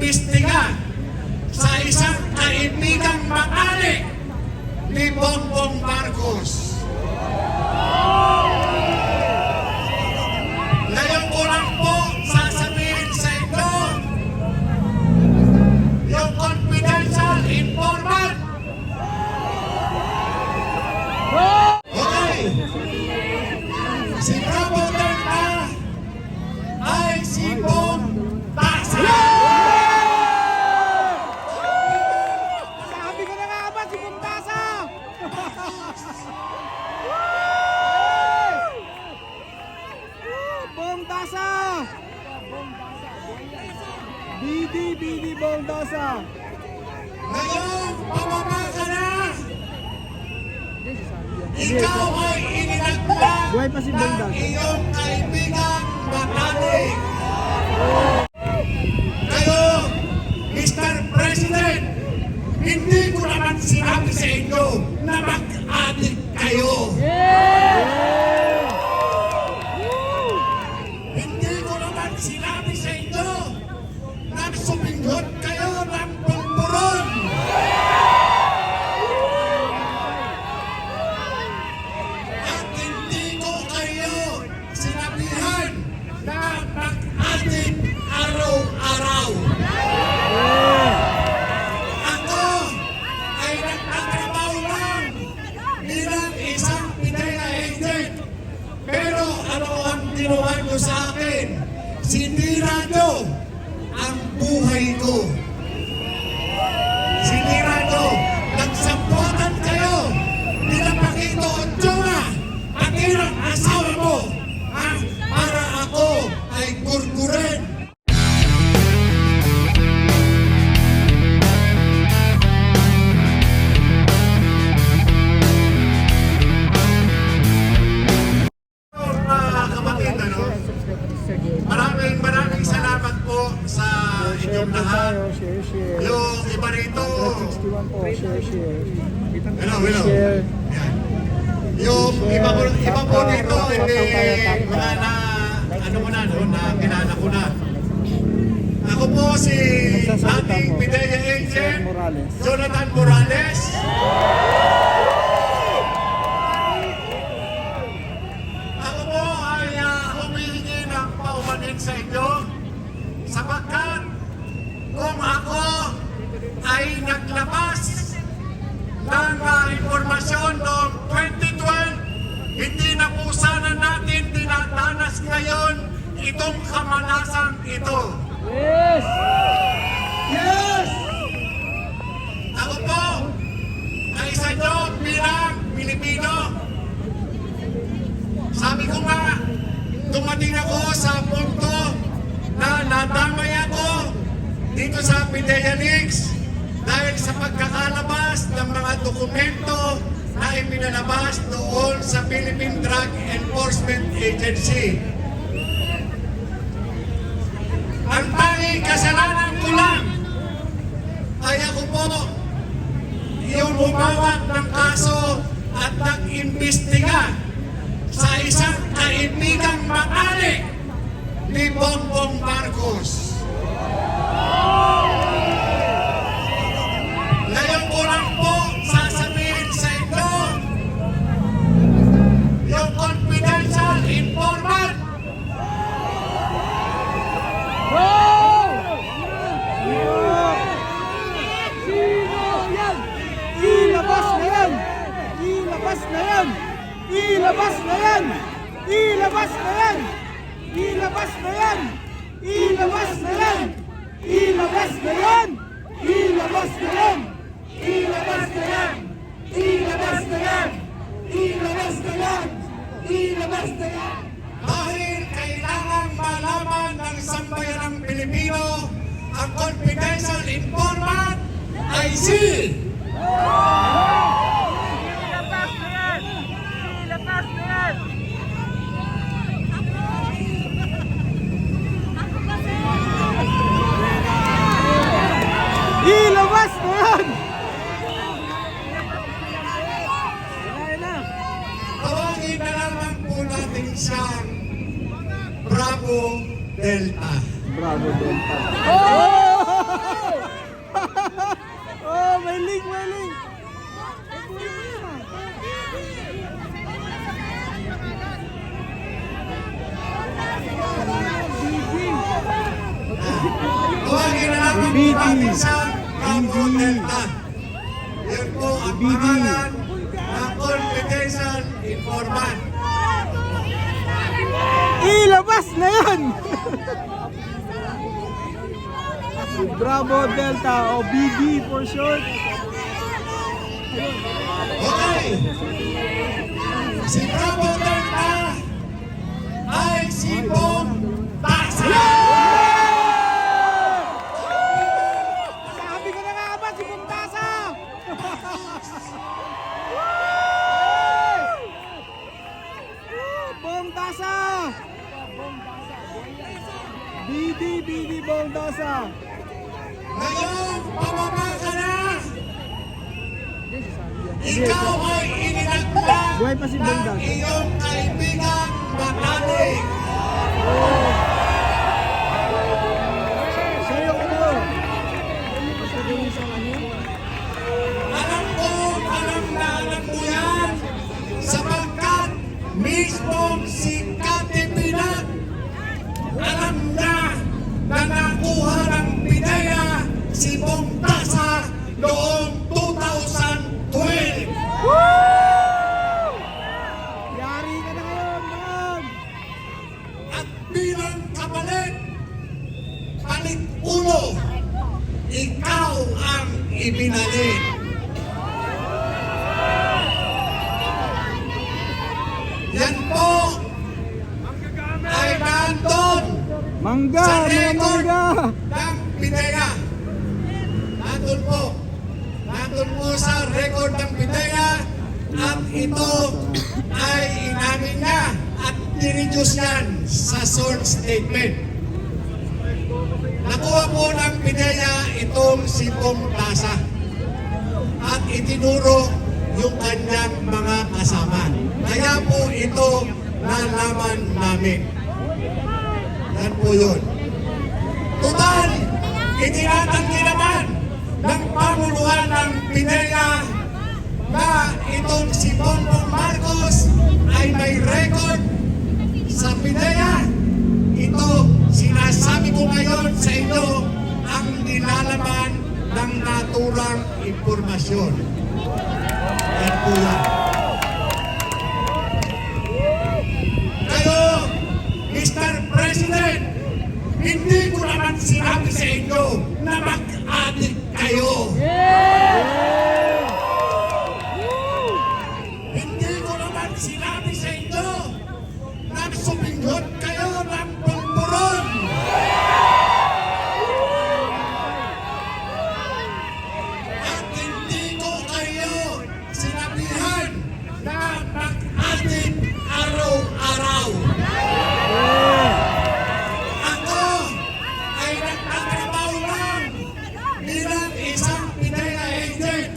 nag-iimbestiga sa isang kaibigang matalik ni Bongbong Marcos. Ngayon ko lang po sasabihin sa inyo, yung confidential informant. Okay. Si Bravo Delta ay si Bong Tasa. Sabi ko na nga ba si Bong Tasa? Bong Tasa! BD Bong Tasa! Ngayon, pababa ka na! Ikaw ay ininaglag Buhay pa si Bong ng Tasa. iyong kaibigang matalik. Kayo, Mr. President, hindi ko naman sinabi sa inyo na mag-adik kayo. Hindi ko naman sinabi sa inyo na suminghot kayo ng pulburon. At hindi ko kayo sinabihan na mag-adik araw-araw. Ako ay nagtatrabaho lang bilang isang PIDEA agent. Pero ano ang ginawa nyo sa akin? Sinira nyo ang buhay ko. Sinira nyo. Nagsabuatan kayo. Pinapakito ang tiyona. Pati ng asawa mo. Para ako ay gurgurin. Kapatid, maraming salamat po sa inyong lahat. Yung iba rito, hello. Yung iba po dito, hindi mga na, ano mo na, no, na kilala ko na. Ako po si ating PIDEA agent, Jonathan Morales. Ako po ay humihingi ng paumanhin sa inyo sapagkat kung ako ay naglabas ng informasyon noong 2012, hindi na po sana natin dinadanas ngayon itong kamalasang ito. Yes! Ako po ay isa nyo bilang Pilipino. Sabi ko nga, dumating ako sa punto na nadamay ako dito sa PIDEA Leaks dahil sa pagkakalabas ng mga dokumento na ipinalabas doon sa Philippine Drug Enforcement Agency. Ang tanging kasalanan ko lang ay ako po yung humawak ng kaso at nag-imbestiga sa isang kaibigang matalik ni Bongbong Marcos. Ngayon ko lang po sasabihin sa inyo, yung confidential informant. Ilabas na yan! Ilabas na yan! Ilabas na yan! Ilabas na yan! Ilabas na yan! Ilabas na yan! Ilabas na yan! Ilabas na yan! Ilabas na yan! Ilabas na yan! Ilabas na yan! Ilabas na yan! Dahil kailangan malaman ng sambayanang Pilipino ang confidential informant ay si Ilabas na yan! Ilabas na yan! Ilabas na yan! tawagin na naman po natin siyang Bravo Delta. Bravo Delta. natin siyang Bravo Delta. Yan po ang pangalan ng confidential informant. Ilabas na yan! Bravo Delta o BD for short. Okay. Si Bravo Delta ay si Bong Tasa. Sabi ko na nga ba si Bumtasa? Bumtasa! BD Bumtasa! Ngayon, pababa ka na. Ikaw ay ininaglag Buhay pa si Bong ng Tasa. iyong kaibigang mataling. Siya yung ano? Alam na alam mo yan. Sapagkat mismong si Kati Pinag, alam na nakuha ng Pidea si Bong Tasa noong 2012. Yari ka na ngayon, Bong! At bilang kapalit, palit ulo, ikaw ang ibinalik. Yan po ay nandun Mangga! sa Mga record mangga! ng Pidea. Nandun po. Nandun po sa record ng Pidea at ito ay inamin niya at dineduce yan sa sworn statement. Nakuha po ng Pidea itong si Bong Tasa at itinuro yung kanyang mga kasama. Kaya po ito nalaman namin. Yan po yun. Total, itinatanggi naman ng pamuluhan ng Pidea na itong si Bongbong Marcos ay may record sa Pidea. Ito, sinasabi ko ngayon sa inyo ang nilalaman ng naturang impormasyon. Yan po yan. Kayo, Mr. President, hindi ko naman sinabi sa inyo na mag-adik kayo. Hindi ko naman sinabi sa inyo na suminghot kayo ng pulburon. At hindi ko kayo sinabihan na mag-adik araw-araw. Ako ay nagtatrabaho lang bilang isang Pidea agent.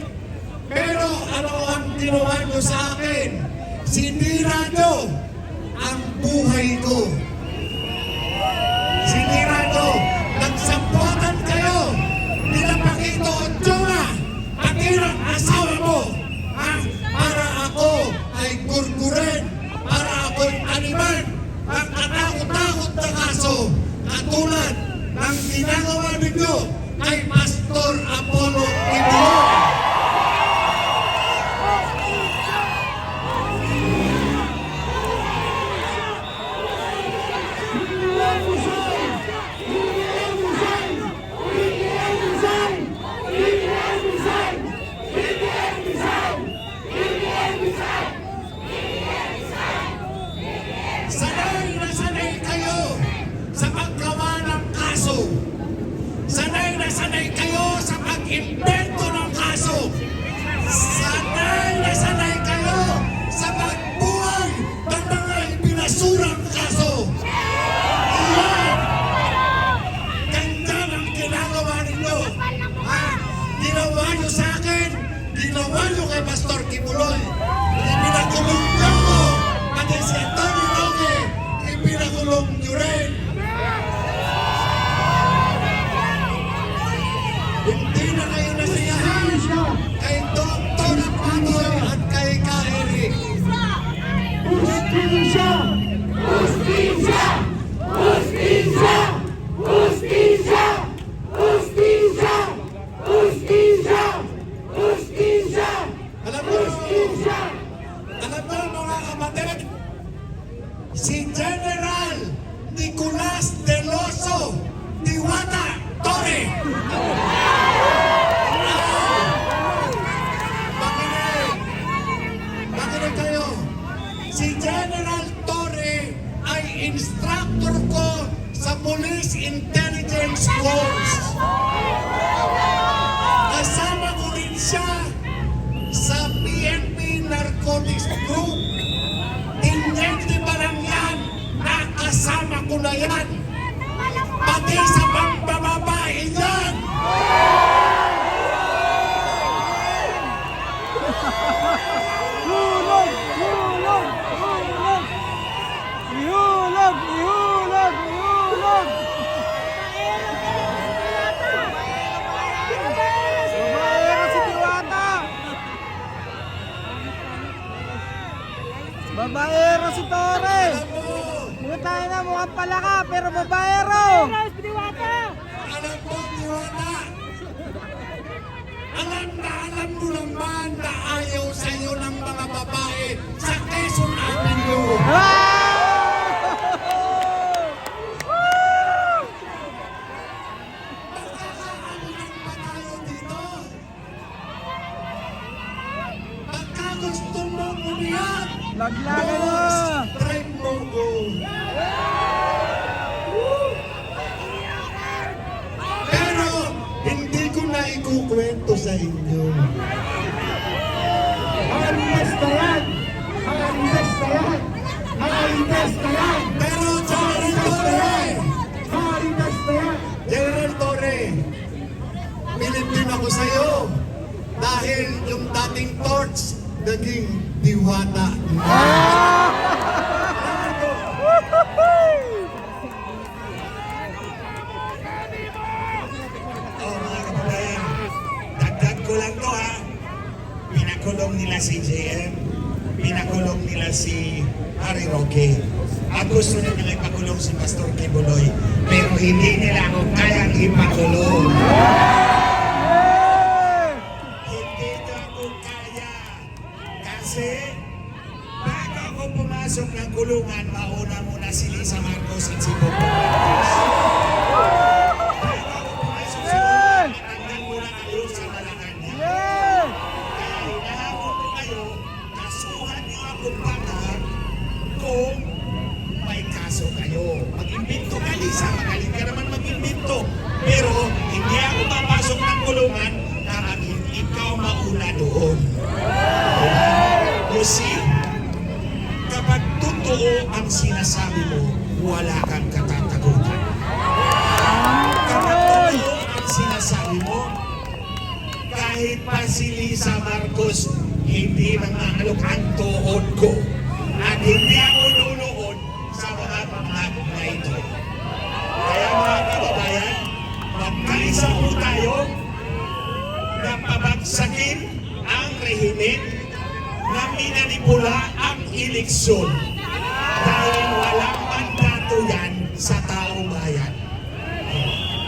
Pero ano ang ginawa nyo sa akin? Sinira nyo ang buhay ko. Sinira nyo. Nagsabuatan kayo. Pinapakito ang tiyona. Pati ng asawa mo. Ha? Para ako ay kurkuren. Para ako'y animan. Ang katakot-takot na kaso. Katulad ng ginagawa ninyo kay Pastor Apollo Quibon. Alam mo mga kapatid, si General Nicolas Deloso Diwata Torre. Makinig kayo. Si General Torre ay instructor ko sa Police Intelligence Course. Kasama ko rin siya sa PNP Narcotics Group. Hindi pa lang yan, nakasama ko na yan. Pati sa pambababae yan. Hulog! Hulog! Hulog! Ihulog! Ihulog! Ihulog! Babaero si Diwata! Babaero si Torre! Alam mo, Mukhang tayo na mukhang palaka pero babaero! alam mo, Diwata. Alam mo naman na ayaw sa'yo ng mga babae sa Quezon Avenue. Magkakaanulan pa tayo dito. Pagka gusto mo umiyak, Laglagan na! drive mo go. Pero hindi ko na ikukwento sa inyo. Maalitas na yan! Maalitas na yan! Maalitas na yan! Pero General Torre, Maalitas na yan! General Torre, pilit din ako sa'yo dahil yung dating torch naging diwata. Oh, mga kababayan, dagdag ko lang to ha. Pinakulong nila si JM, pinakulong nila si Harry Roque. Ang gusto nila ipakulong si Pastor Kibuloy, pero hindi nila ako kayang ipakulong. Hindi nyo ako kaya. Kasi, bago ako pumasok ng kulungan, mauna muna si Lisa Marcos at si Bongbong Marcos. Bago ako pumasok sa kulungan, matanggal muna kayo sa Malacanang. Yeah! Kaya hinahamon ko kayo, kasuhan niyo ako baka kung may kaso kayo. Mag-imbento ka, Lisa. Magaling ka naman mag-imbento. Pero hindi ako papasok ng kulungan kapag ikaw mauna doon. You see, kapag totoo ang sinasabi mo, wala kang katatakutan. Kapag totoo ang sinasabi mo, kahit pa si Lisa Marcos, hindi mangangalok ang tuhod ko. At hindi ako luluhod sa mga pangako na ito. Kaya mga kababayan, magkaisa po tayo na pabagsakin ang rehimen na minanipula ang eleksyon dahil walang mandato yan sa taong bayan.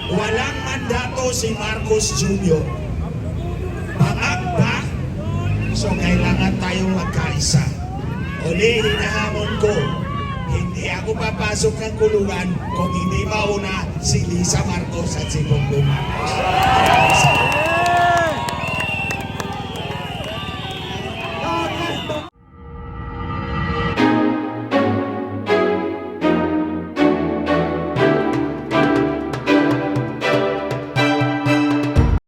Walang mandato si Marcos Jr. Pangakba, so kailangan tayong magkaisa. Uli, hinahamon ko, hindi ako papasok ng kulungan kung hindi mauna si Lisa Marcos at si Bongbong Marcos.